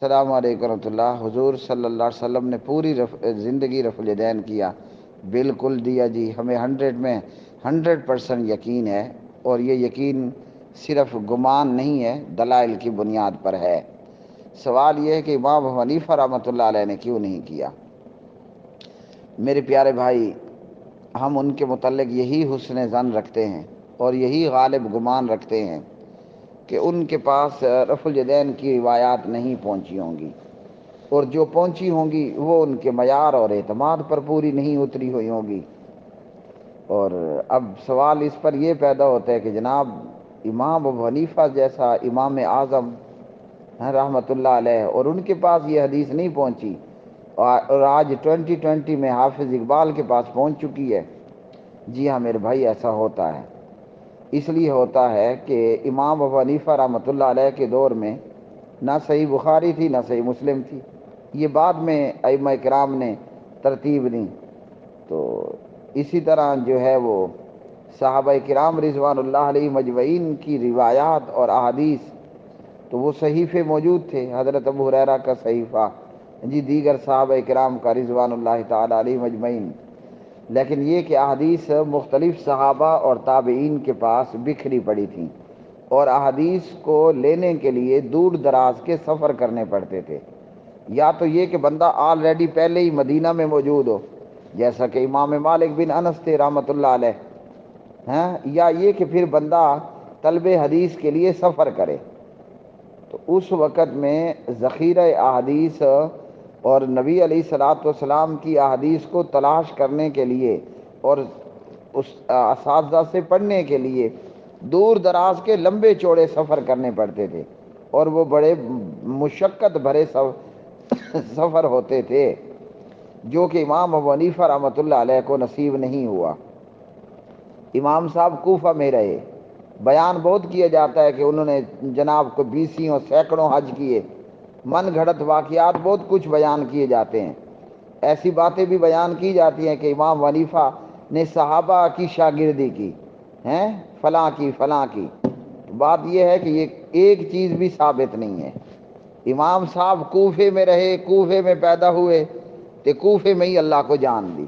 السلام علیکم ورحمۃ اللہ۔ حضور صلی اللہ علیہ وسلم نے پوری زندگی رفع الیدین کیا، بالکل دیا جی، ہمیں 100 میں 100% یقین ہے، اور یہ یقین صرف گمان نہیں ہے، دلائل کی بنیاد پر ہے۔ سوال یہ ہے کہ امام ابو حنیفہ رحمۃ اللہ علیہ نے کیوں نہیں کیا؟ میرے پیارے بھائی، ہم ان کے متعلق یہی حسن ظن رکھتے ہیں اور یہی غالب گمان رکھتے ہیں کہ ان کے پاس رفع الیدین کی روایات نہیں پہنچی ہوں گی، اور جو پہنچی ہوں گی وہ ان کے معیار اور اعتماد پر پوری نہیں اتری ہوئی ہوں گی۔ اور اب سوال اس پر یہ پیدا ہوتا ہے کہ جناب امام ابو حنیفہ جیسا امام اعظم رحمۃ اللہ علیہ، اور ان کے پاس یہ حدیث نہیں پہنچی، اور آج 2020 میں حافظ اقبال کے پاس پہنچ چکی ہے۔ جی ہاں میرے بھائی، ایسا ہوتا ہے۔ اس لیے ہوتا ہے کہ امام ابو حنیفہ رحمۃ اللہ علیہ کے دور میں نہ صحیح بخاری تھی نہ صحیح مسلم تھی، یہ بعد میں ائمہ کرام نے ترتیب دی۔ تو اسی طرح جو ہے وہ صحابہ کرام رضوان اللہ علیہ مجمعین کی روایات اور احادیث، تو وہ صحیفے موجود تھے، حضرت ابو ہریرہ کا صحیفہ، جی دیگر صحابہ کرام کا رضوان اللہ تعالی علیہ مجمعین، لیکن یہ کہ احادیث مختلف صحابہ اور تابعین کے پاس بکھری پڑی تھیں، اور احادیث کو لینے کے لیے دور دراز کے سفر کرنے پڑتے تھے۔ یا تو یہ کہ بندہ آلریڈی پہلے ہی مدینہ میں موجود ہو، جیسا کہ امام مالک بن انس تھے رحمۃ اللہ علیہ، یا یہ کہ پھر بندہ طلب حدیث کے لیے سفر کرے۔ تو اس وقت میں ذخیرہ احادیث اور نبی علیہ الصلوۃ والسلام کی احادیث کو تلاش کرنے کے لیے اور اس اساتذہ سے پڑھنے کے لیے دور دراز کے لمبے چوڑے سفر کرنے پڑتے تھے، اور وہ بڑے مشقت بھرے سفر ہوتے تھے، جو کہ امام ابو حنیفہ رحمۃ اللہ علیہ کو نصیب نہیں ہوا۔ امام صاحب کوفہ میں رہے، بیان بہت کیا جاتا ہے کہ انہوں نے جناب کو 20 سینکڑوں حج کیے، من گھڑت واقعات بہت کچھ بیان کیے جاتے ہیں۔ ایسی باتیں بھی بیان کی جاتی ہیں کہ امام حنیفہ نے صحابہ کی شاگردی کی ہیں، فلاں کی فلاں کی۔ بات یہ ہے کہ یہ ایک چیز بھی ثابت نہیں ہے۔ امام صاحب کوفے میں رہے، کوفے میں پیدا ہوئے، تو کوفے میں ہی اللہ کو جان دی۔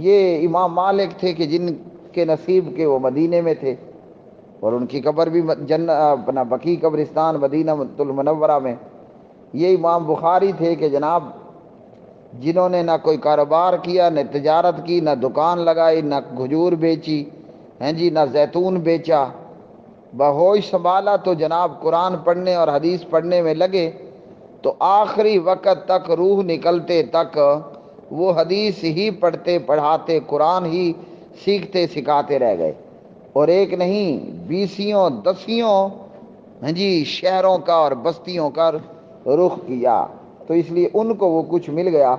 یہ امام مالک تھے کہ جن کے نصیب کے وہ مدینے میں تھے، اور ان کی قبر بھی اپنا بقیع قبرستان مدینہ المنورہ میں۔ یہ امام بخاری تھے کہ جناب جنہوں نے نہ کوئی کاروبار کیا، نہ تجارت کی، نہ دکان لگائی، نہ کھجور بیچی، جی نہ زیتون بیچا، بہوش سنبھالا تو جناب قرآن پڑھنے اور حدیث پڑھنے میں لگے، تو آخری وقت تک روح نکلتے تک وہ حدیث ہی پڑھتے پڑھاتے، قرآن ہی سیکھتے سکھاتے رہ گئے، اور ایک نہیں 10 جی شہروں کا اور بستیوں کا رخ کیا۔ تو اس لیے ان کو وہ کچھ مل گیا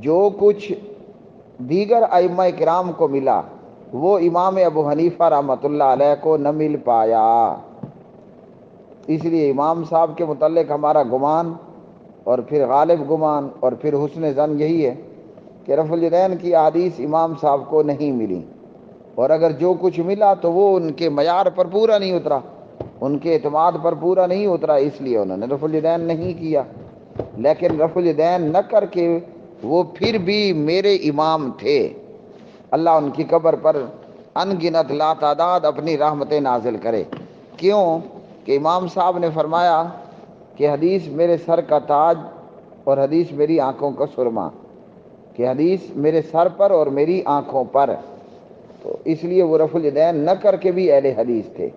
جو کچھ دیگر ائمہ کرام کو ملا، وہ امام ابو حنیفہ رحمۃ اللہ علیہ کو نہ مل پایا۔ اس لیے امام صاحب کے متعلق ہمارا گمان اور پھر غالب گمان اور پھر حسن ظن یہی ہے کہ رفع الیدین کی احادیث امام صاحب کو نہیں ملی، اور اگر جو کچھ ملا تو وہ ان کے معیار پر پورا نہیں اترا، ان کے اعتماد پر پورا نہیں اترا، اس لیے انہوں نے رفع الیدین نہیں کیا۔ لیکن رفع الیدین نہ کر کے وہ پھر بھی میرے امام تھے۔ اللہ ان کی قبر پر ان گنت لا تعداد اپنی رحمتیں نازل کرے۔ کیوں کہ امام صاحب نے فرمایا کہ حدیث میرے سر کا تاج اور حدیث میری آنکھوں کا سرما، کہ حدیث میرے سر پر اور میری آنکھوں پر، تو اس لیے وہ رفع الیدین نہ کر کے بھی اہل حدیث تھے۔